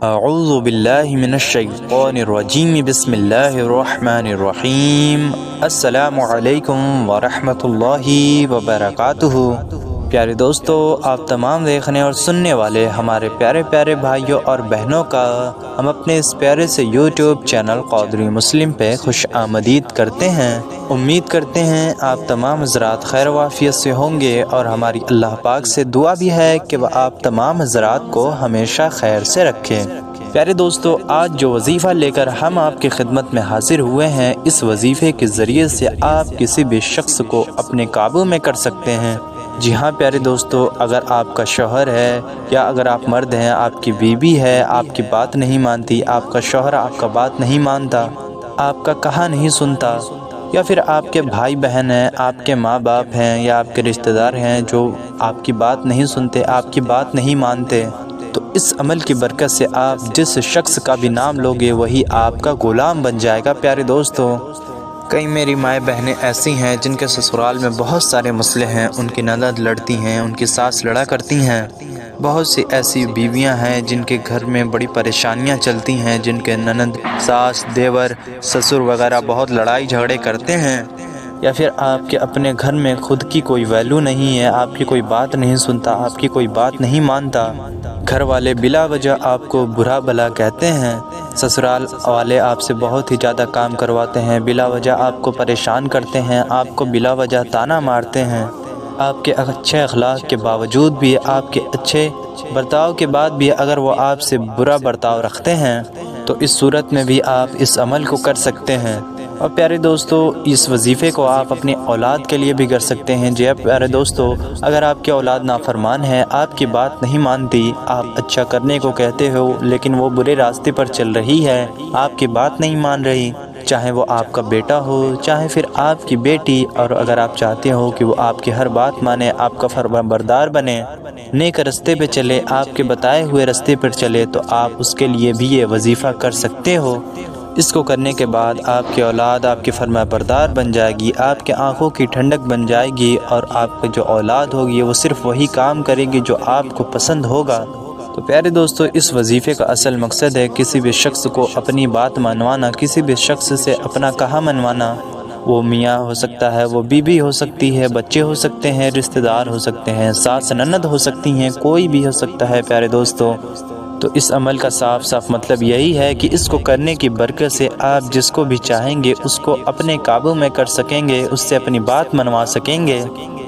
اعوذ باللہ من الشیطان الرجیم بسم اللہ الرحمن الرحیم السلام علیکم ورحمۃ اللہ وبرکاتہ۔ پیارے دوستو، آپ تمام دیکھنے اور سننے والے ہمارے پیارے پیارے بھائیوں اور بہنوں کا ہم اپنے اس پیارے سے یوٹیوب چینل قادری مسلم پہ خوش آمدید کرتے ہیں۔ امید کرتے ہیں آپ تمام حضرات خیر و عافیت سے ہوں گے، اور ہماری اللہ پاک سے دعا بھی ہے کہ وہ آپ تمام حضرات کو ہمیشہ خیر سے رکھے۔ پیارے دوستو، آج جو وظیفہ لے کر ہم آپ کی خدمت میں حاضر ہوئے ہیں، اس وظیفے کے ذریعے سے آپ کسی بھی شخص کو اپنے قابو میں کر سکتے ہیں۔ جی ہاں پیارے دوستو، اگر آپ کا شوہر ہے یا اگر آپ مرد ہیں، آپ کی بیوی ہے، آپ کی بات نہیں مانتی، آپ کا شوہر آپ کا بات نہیں مانتا، آپ کا کہا نہیں سنتا، یا پھر آپ کے بھائی بہن ہیں، آپ کے ماں باپ ہیں یا آپ کے رشتہ دار ہیں جو آپ کی بات نہیں سنتے، آپ کی بات نہیں مانتے، تو اس عمل کی برکت سے آپ جس شخص کا بھی نام لوگے وہی آپ کا غلام بن جائے گا۔ پیارے دوستو، کئی میری مائیں بہنیں ایسی ہیں جن کے سسرال میں بہت سارے مسئلے ہیں، ان کی نند لڑتی ہیں، ان کی ساس لڑا کرتی ہیں، بہت سی ایسی بیویاں ہیں جن کے گھر میں بڑی پریشانیاں چلتی ہیں، جن کے نند، ساس، دیور، سسر وغیرہ بہت لڑائی جھگڑے کرتے ہیں، یا پھر آپ کے اپنے گھر میں خود کی کوئی ویلیو نہیں ہے، آپ کی کوئی بات نہیں سنتا، آپ کی کوئی بات نہیں مانتا، گھر والے بلا وجہ آپ کو برا بھلا کہتے ہیں، سسرال والے آپ سے بہت ہی زیادہ کام کرواتے ہیں، بلا وجہ آپ کو پریشان کرتے ہیں، آپ کو بلا وجہ طعنہ مارتے ہیں، آپ کے اچھے اخلاق کے باوجود بھی، آپ کے اچھے برتاؤ کے بعد بھی اگر وہ آپ سے برا برتاؤ رکھتے ہیں تو اس صورت میں بھی آپ اس عمل کو کر سکتے ہیں۔ اور پیارے دوستو، اس وظیفے کو آپ اپنی اولاد کے لیے بھی کر سکتے ہیں۔ جی پیارے دوستو، اگر آپ کی اولاد نافرمان ہے، آپ کی بات نہیں مانتی، آپ اچھا کرنے کو کہتے ہو لیکن وہ برے راستے پر چل رہی ہے، آپ کی بات نہیں مان رہی، چاہے وہ آپ کا بیٹا ہو چاہے پھر آپ کی بیٹی، اور اگر آپ چاہتے ہو کہ وہ آپ کی ہر بات مانے، آپ کا فرمانبردار بنے، نیک رستے پہ چلے، آپ کے بتائے ہوئے رستے پر چلے، تو آپ اس کے لیے بھی یہ وظیفہ کر سکتے ہو۔ اس کو کرنے کے بعد آپ کی اولاد آپ کی فرما بردار بن جائے گی، آپ کے آنکھوں کی ٹھنڈک بن جائے گی، اور آپ کی جو اولاد ہوگی وہ صرف وہی کام کرے گی جو آپ کو پسند ہوگا۔ تو پیارے دوستو، اس وظیفے کا اصل مقصد ہے کسی بھی شخص کو اپنی بات منوانا، کسی بھی شخص سے اپنا کہا منوانا۔ وہ میاں ہو سکتا ہے، وہ بیوی ہو سکتی ہے، بچے ہو سکتے ہیں، رشتہ دار ہو سکتے ہیں، ساس نند ہو سکتی ہیں، کوئی بھی ہو سکتا ہے۔ پیارے دوستو، تو اس عمل کا صاف صاف مطلب یہی ہے کہ اس کو کرنے کی برکت سے آپ جس کو بھی چاہیں گے اس کو اپنے قابو میں کر سکیں گے، اس سے اپنی بات منوا سکیں گے۔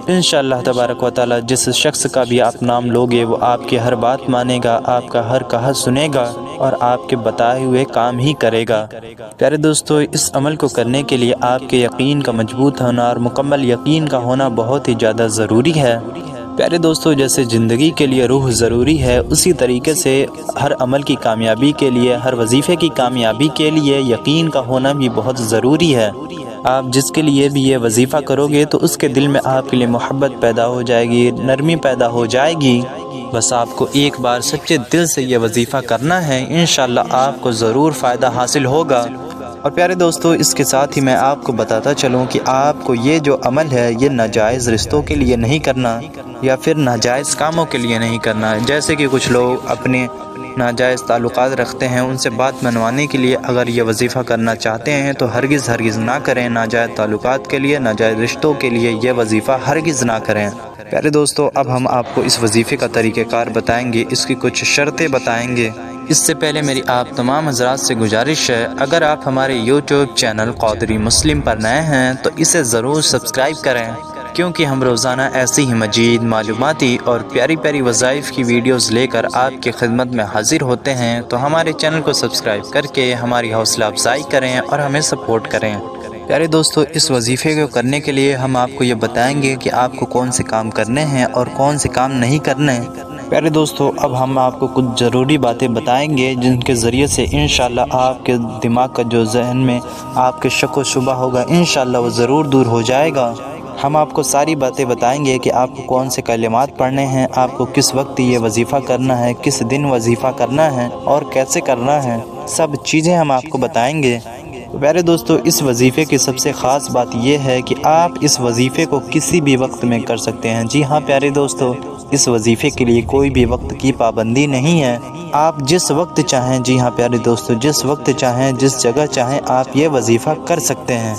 انشاءاللہ تبارک و تعالی جس شخص کا بھی آپ نام لوگے وہ آپ کی ہر بات مانے گا، آپ کا ہر کہا سنے گا، اور آپ کے بتائے ہوئے کام ہی کرے گا۔ پیارے دوستو، اس عمل کو کرنے کے لیے آپ کے یقین کا مضبوط ہونا اور مکمل یقین کا ہونا بہت ہی زیادہ ضروری ہے۔ پیارے دوستو، جیسے زندگی کے لیے روح ضروری ہے، اسی طریقے سے ہر عمل کی کامیابی کے لیے، ہر وظیفے کی کامیابی کے لیے یقین کا ہونا بھی بہت ضروری ہے۔ آپ جس کے لیے بھی یہ وظیفہ کرو گے تو اس کے دل میں آپ کے لیے محبت پیدا ہو جائے گی، نرمی پیدا ہو جائے گی۔ بس آپ کو ایک بار سچے دل سے یہ وظیفہ کرنا ہے، انشاءاللہ آپ کو ضرور فائدہ حاصل ہوگا۔ اور پیارے دوستو، اس کے ساتھ ہی میں آپ کو بتاتا چلوں کہ آپ کو یہ جو عمل ہے یہ ناجائز رشتوں کے لیے نہیں کرنا، یا پھر ناجائز کاموں کے لیے نہیں کرنا۔ جیسے کہ کچھ لوگ اپنے ناجائز تعلقات رکھتے ہیں، ان سے بات منوانے کے لیے اگر یہ وظیفہ کرنا چاہتے ہیں تو ہرگز ہرگز نہ کریں۔ ناجائز تعلقات کے لیے، ناجائز رشتوں کے لیے یہ وظیفہ ہرگز نہ کریں۔ پیارے دوستو، اب ہم آپ کو اس وظیفے کا طریقہ کار بتائیں گے، اس کی کچھ شرطیں بتائیں گے۔ اس سے پہلے میری آپ تمام حضرات سے گزارش ہے، اگر آپ ہمارے یوٹیوب چینل قادری مسلم پر نئے ہیں تو اسے ضرور سبسکرائب کریں، کیونکہ ہم روزانہ ایسی ہی مزید معلوماتی اور پیاری پیاری وظائف کی ویڈیوز لے کر آپ کی خدمت میں حاضر ہوتے ہیں۔ تو ہمارے چینل کو سبسکرائب کر کے ہماری حوصلہ افزائی کریں اور ہمیں سپورٹ کریں۔ پیارے دوستو، اس وظیفے کو کرنے کے لیے ہم آپ کو یہ بتائیں گے کہ آپ کو کون سے کام کرنے ہیں اور کون سے کام نہیں کرنے۔ پیارے دوستو، اب ہم آپ کو کچھ ضروری باتیں بتائیں گے جن کے ذریعے سے انشاءاللہ آپ کے دماغ کا جو ذہن میں آپ کے شک و شبہ ہوگا انشاءاللہ وہ ضرور دور ہو جائے گا۔ ہم آپ کو ساری باتیں بتائیں گے کہ آپ کو کون سے کلمات پڑھنے ہیں، آپ کو کس وقت یہ وظیفہ کرنا ہے، کس دن وظیفہ کرنا ہے اور کیسے کرنا ہے، سب چیزیں ہم آپ کو بتائیں گے۔ تو پیارے دوستو اس وظیفے کی سب سے خاص بات یہ ہے کہ آپ اس وظیفے کو کسی بھی وقت میں کر سکتے ہیں۔ جی ہاں پیارے دوستو، اس وظیفے کے لیے کوئی بھی وقت کی پابندی نہیں ہے، آپ جس وقت چاہیں، جی ہاں پیارے دوستو، جس وقت چاہیں، جس جگہ چاہیں آپ یہ وظیفہ کر سکتے ہیں۔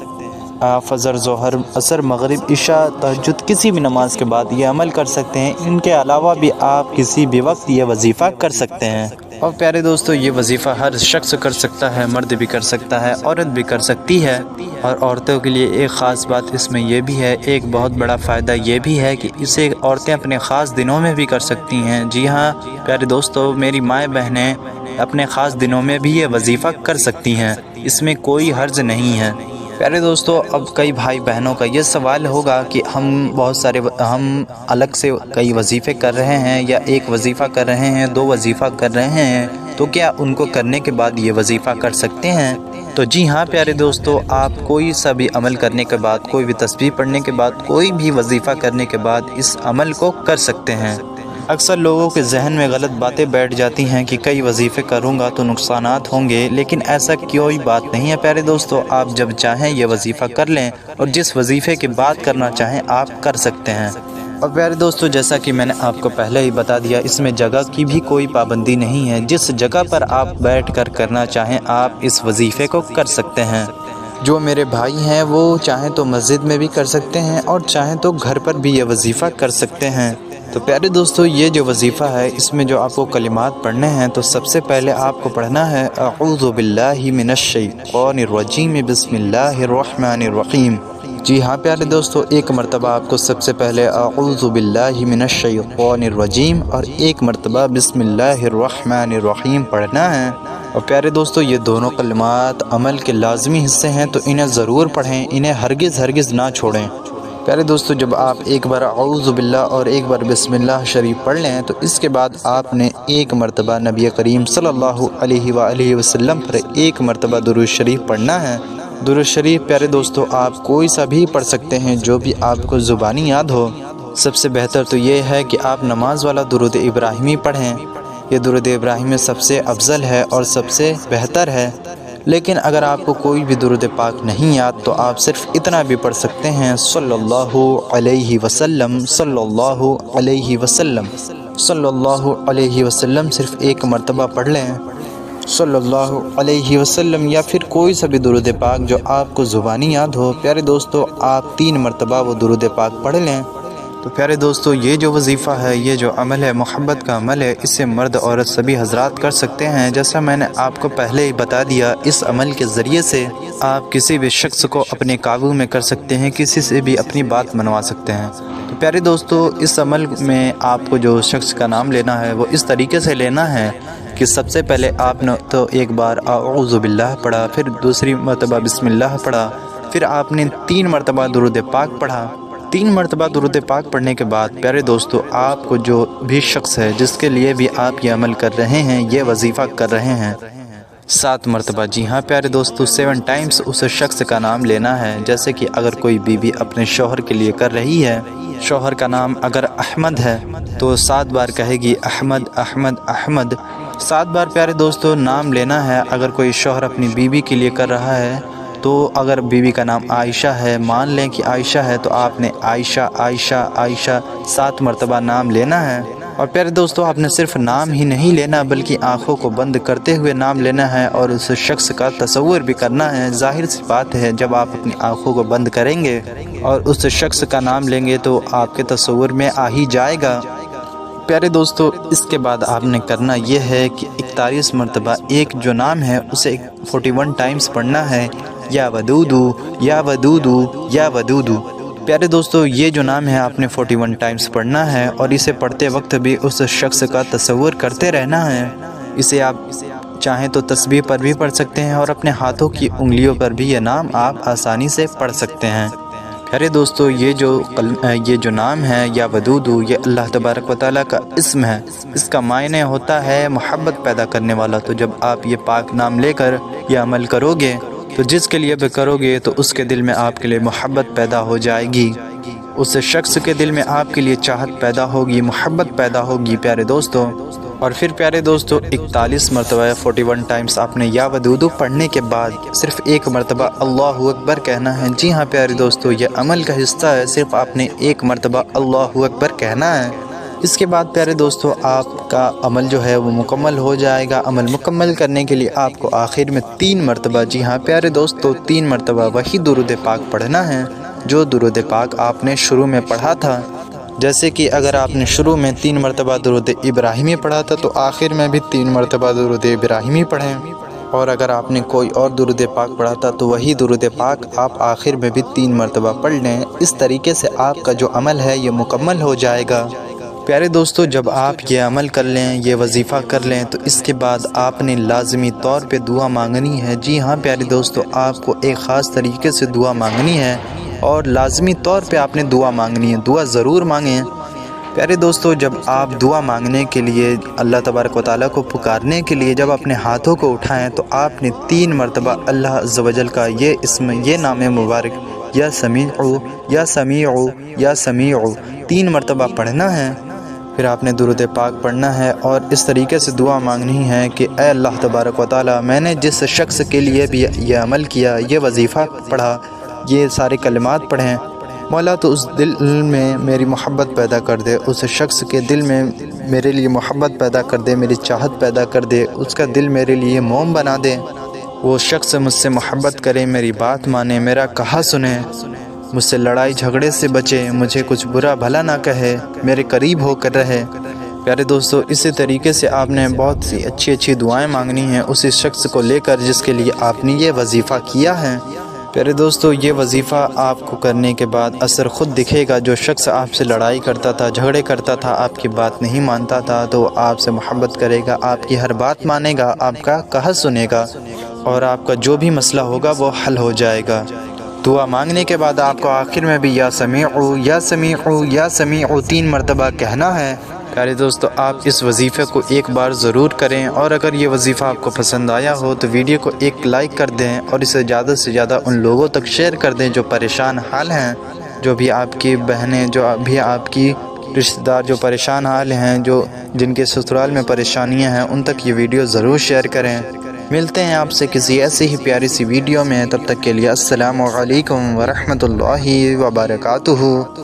آپ فجر، ظہر، عصر، مغرب، عشاء، تہجد کسی بھی نماز کے بعد یہ عمل کر سکتے ہیں۔ ان کے علاوہ بھی آپ کسی بھی وقت یہ وظیفہ کر سکتے ہیں۔ اور پیارے دوستو یہ وظیفہ ہر شخص کر سکتا ہے، مرد بھی کر سکتا ہے، عورت بھی کر سکتی ہے۔ اور عورتوں کے لیے ایک خاص بات اس میں یہ بھی ہے، ایک بہت بڑا فائدہ یہ بھی ہے کہ اسے عورتیں اپنے خاص دنوں میں بھی کر سکتی ہیں۔ جی ہاں پیارے دوستو، میری مائیں بہنیں اپنے خاص دنوں میں بھی یہ وظیفہ کر سکتی ہیں، اس میں کوئی حرج نہیں ہے۔ پیارے دوستو، اب کئی بھائی بہنوں کا یہ سوال ہوگا کہ ہم الگ سے کئی وظیفے کر رہے ہیں، یا ایک وظیفہ کر رہے ہیں، دو وظیفہ کر رہے ہیں، تو کیا ان کو کرنے کے بعد یہ وظیفہ کر سکتے ہیں؟ تو جی ہاں پیارے دوستو، آپ کوئی سا بھی عمل کرنے کے بعد، کوئی بھی تسبیح پڑھنے کے بعد، کوئی بھی وظیفہ کرنے کے بعد اس عمل کو کر سکتے ہیں۔ اکثر لوگوں کے ذہن میں غلط باتیں بیٹھ جاتی ہیں کہ کئی وظیفے کروں گا تو نقصانات ہوں گے، لیکن ایسا کوئی بات نہیں ہے پیارے دوستو، آپ جب چاہیں یہ وظیفہ کر لیں، اور جس وظیفے کی بات کرنا چاہیں آپ کر سکتے ہیں۔ اور پیارے دوستو، جیسا کہ میں نے آپ کو پہلے ہی بتا دیا، اس میں جگہ کی بھی کوئی پابندی نہیں ہے، جس جگہ پر آپ بیٹھ کر کرنا چاہیں آپ اس وظیفے کو کر سکتے ہیں۔ جو میرے بھائی ہیں وہ چاہیں تو مسجد میں بھی کر سکتے ہیں، اور چاہیں تو گھر پر بھی یہ وظیفہ کر سکتے ہیں۔ تو پیارے دوستو یہ جو وظیفہ ہے، اس میں جو آپ کو کلمات پڑھنے ہیں، تو سب سے پہلے آپ کو پڑھنا ہے اعوذ باللہ من الشیطان الرجیم بسم اللہ الرحمن الرحیم۔ جی ہاں پیارے دوستو، ایک مرتبہ آپ کو سب سے پہلے اعوذ باللہ من الشیطان الرجیم اور ایک مرتبہ بسم اللہ الرحمن الرحیم پڑھنا ہے۔ اور پیارے دوستو یہ دونوں کلمات عمل کے لازمی حصے ہیں، تو انہیں ضرور پڑھیں، انہیں ہرگز نہ چھوڑیں۔ پیارے دوستو جب آپ ایک بار اعوذ باللہ اور ایک بار بسم اللہ شریف پڑھ لیں، تو اس کے بعد آپ نے ایک مرتبہ نبی کریم صلی اللہ علیہ وآلہ وسلم پر ایک مرتبہ درود شریف پڑھنا ہے۔ درود شریف پیارے دوستو آپ کوئی سا بھی پڑھ سکتے ہیں، جو بھی آپ کو زبانی یاد ہو۔ سب سے بہتر تو یہ ہے کہ آپ نماز والا درود ابراہیمی پڑھیں، یہ درود ابراہیمی سب سے افضل ہے اور سب سے بہتر ہے۔ لیکن اگر آپ کو کوئی بھی درود پاک نہیں یاد، تو آپ صرف اتنا بھی پڑھ سکتے ہیں، صلی اللہ علیہ وسلم، صلی اللہ علیہ وسلم، صلی اللہ علیہ وسلم صرف ایک مرتبہ پڑھ لیں، صلی اللہ علیہ وسلم، یا پھر کوئی سا بھی درود پاک جو آپ کو زبانی یاد ہو۔ پیارے دوستو آپ 3 مرتبہ وہ درود پاک پڑھ لیں۔ تو پیارے دوستو یہ جو وظیفہ ہے، یہ جو عمل ہے، محبت کا عمل ہے، اسے مرد عورت سبھی حضرات کر سکتے ہیں۔ جیسا میں نے آپ کو پہلے ہی بتا دیا، اس عمل کے ذریعے سے آپ کسی بھی شخص کو اپنے قابو میں کر سکتے ہیں، کسی سے بھی اپنی بات منوا سکتے ہیں۔ تو پیارے دوستو اس عمل میں آپ کو جو شخص کا نام لینا ہے وہ اس طریقے سے لینا ہے کہ سب سے پہلے آپ نے تو ایک بار اعوذ باللہ پڑھا، پھر دوسری مرتبہ بسم اللہ پڑھا، پھر آپ نے 3 مرتبہ درود پاک پڑھا۔ 3 مرتبہ درود پاک پڑھنے کے بعد پیارے دوستو آپ کو جو بھی شخص ہے جس کے لیے بھی آپ یہ عمل کر رہے ہیں، یہ وظیفہ کر رہے ہیں، 7 مرتبہ، جی ہاں پیارے دوستو 7 ٹائمز اس شخص کا نام لینا ہے۔ جیسے کہ اگر کوئی بیوی اپنے شوہر کے لیے کر رہی ہے، شوہر کا نام اگر احمد ہے تو 7 بار کہے گی احمد احمد احمد، 7 بار پیارے دوستو نام لینا ہے۔ اگر کوئی شوہر اپنی بیوی کے لیے کر رہا ہے، تو اگر بیوی کا نام عائشہ ہے، مان لیں کہ عائشہ ہے، تو آپ نے عائشہ عائشہ عائشہ 7 مرتبہ نام لینا ہے۔ اور پیارے دوستو آپ نے صرف نام ہی نہیں لینا، بلکہ آنکھوں کو بند کرتے ہوئے نام لینا ہے، اور اس شخص کا تصور بھی کرنا ہے۔ ظاہر سی بات ہے جب آپ اپنی آنکھوں کو بند کریں گے اور اس شخص کا نام لیں گے تو آپ کے تصور میں آ ہی جائے گا۔ پیارے دوستو اس کے بعد آپ نے کرنا یہ ہے کہ 41 مرتبہ ایک جو نام ہے اسے 41 ٹائمز پڑھنا ہے، یا ودودو یا ودودو یا ودودو۔ پیارے دوستو یہ جو نام ہے آپ نے 41 ٹائمز پڑھنا ہے، اور اسے پڑھتے وقت بھی اس شخص کا تصور کرتے رہنا ہے۔ اسے آپ چاہیں تو تسبیح پر بھی پڑھ سکتے ہیں، اور اپنے ہاتھوں کی انگلیوں پر بھی یہ نام آپ آسانی سے پڑھ سکتے ہیں۔ پیارے دوستو یہ جو نام ہے یا ودودو، یہ اللہ تبارک و تعالیٰ کا اسم ہے، اس کا معنی ہوتا ہے محبت پیدا کرنے والا۔ تو جب آپ یہ پاک نام لے کر یہ عمل کرو گے، تو جس کے لیے بھی کرو گے تو اس کے دل میں آپ کے لیے محبت پیدا ہو جائے گی، اس شخص کے دل میں آپ کے لیے چاہت پیدا ہوگی، محبت پیدا ہوگی۔ پیارے دوستو اور پھر پیارے دوستو 41 مرتبہ 41 ٹائمز آپ نے یا ودودو پڑھنے کے بعد صرف ایک مرتبہ اللہ اکبر کہنا ہے۔ جی ہاں پیارے دوستو، یہ عمل کا حصہ ہے، صرف آپ نے ایک مرتبہ اللہ اکبر کہنا ہے۔ اس کے بعد پیارے دوستو آپ کا عمل جو ہے وہ مکمل ہو جائے گا۔ عمل مکمل کرنے کے لیے آپ کو آخر میں 3 مرتبہ، جی ہاں پیارے دوستو 3 مرتبہ وہی درود پاک پڑھنا ہے جو درود پاک آپ نے شروع میں پڑھا تھا۔ جیسے کہ اگر آپ نے شروع میں 3 مرتبہ درود ابراہیمی پڑھا تھا تو آخر میں بھی 3 مرتبہ درود ابراہیمی پڑھیں، اور اگر آپ نے کوئی اور درود پاک پڑھا تھا تو وہی درود پاک آپ آخر میں بھی 3 مرتبہ پڑھ لیں۔ اس طریقے سے آپ کا جو عمل ہے یہ مکمل ہو جائے گا۔ پیارے دوستو جب آپ یہ عمل کر لیں، یہ وظیفہ کر لیں، تو اس کے بعد آپ نے لازمی طور پہ دعا مانگنی ہے۔ جی ہاں پیارے دوستو، آپ کو ایک خاص طریقے سے دعا مانگنی ہے اور لازمی طور پہ آپ نے دعا مانگنی ہے، دعا ضرور مانگیں۔ پیارے دوستو جب آپ دعا مانگنے کے لیے اللہ تبارک و تعالیٰ کو پکارنے کے لیے جب اپنے ہاتھوں کو اٹھائیں تو آپ نے 3 مرتبہ اللہ عز و جل کا یہ اسم، یہ نام مبارک یا سمیع یا سمیع یا سمیع 3 مرتبہ پڑھنا ہے۔ پھر آپ نے درود پاک پڑھنا ہے اور اس طریقے سے دعا مانگنی ہے کہ اے اللہ تبارک و تعالیٰ، میں نے جس شخص کے لیے بھی یہ عمل کیا، یہ وظیفہ پڑھا، یہ سارے کلمات پڑھیں، مولا تو اس دل میں میری محبت پیدا کر دے، اس شخص کے دل میں میرے لیے محبت پیدا کر دے، میری چاہت پیدا کر دے، اس کا دل میرے لیے موم بنا دے، وہ شخص مجھ سے محبت کرے، میری بات مانے، میرا کہا سنے، مجھ سے لڑائی جھگڑے سے بچے، مجھے کچھ برا بھلا نہ کہے، میرے قریب ہو کر رہے۔ پیارے دوستو اسی طریقے سے آپ نے بہت سی اچھی دعائیں مانگنی ہیں اسی شخص کو لے کر جس کے لیے آپ نے یہ وظیفہ کیا ہے۔ پیارے دوستو یہ وظیفہ آپ کو کرنے کے بعد اثر خود دکھے گا۔ جو شخص آپ سے لڑائی کرتا تھا، جھگڑے کرتا تھا، آپ کی بات نہیں مانتا تھا، تو وہ آپ سے محبت کرے گا، آپ کی ہر بات مانے گا، آپ کا کہا سنے گا، اور آپ کا جو بھی مسئلہ ہوگا وہ حل ہو جائے گا۔ دعا مانگنے کے بعد آپ کو آخر میں بھی یا سمیع یا سمیع یا سمیع 3 مرتبہ کہنا ہے۔ پیارے دوستو آپ اس وظیفے کو ایک بار ضرور کریں، اور اگر یہ وظیفہ آپ کو پسند آیا ہو تو ویڈیو کو ایک لائک کر دیں اور اسے زیادہ سے زیادہ ان لوگوں تک شیئر کر دیں جو پریشان حال ہیں، جو بھی آپ کی بہنیں، جو بھی آپ کی رشتہ دار جو پریشان حال ہیں، جن کے سسرال میں پریشانیاں ہیں، ان تک یہ ویڈیو ضرور شیئر کریں۔ ملتے ہیں آپ سے کسی ایسی ہی پیاری سی ویڈیو میں، تب تک کے لیے السلام علیکم ورحمۃ اللہ وبرکاتہ۔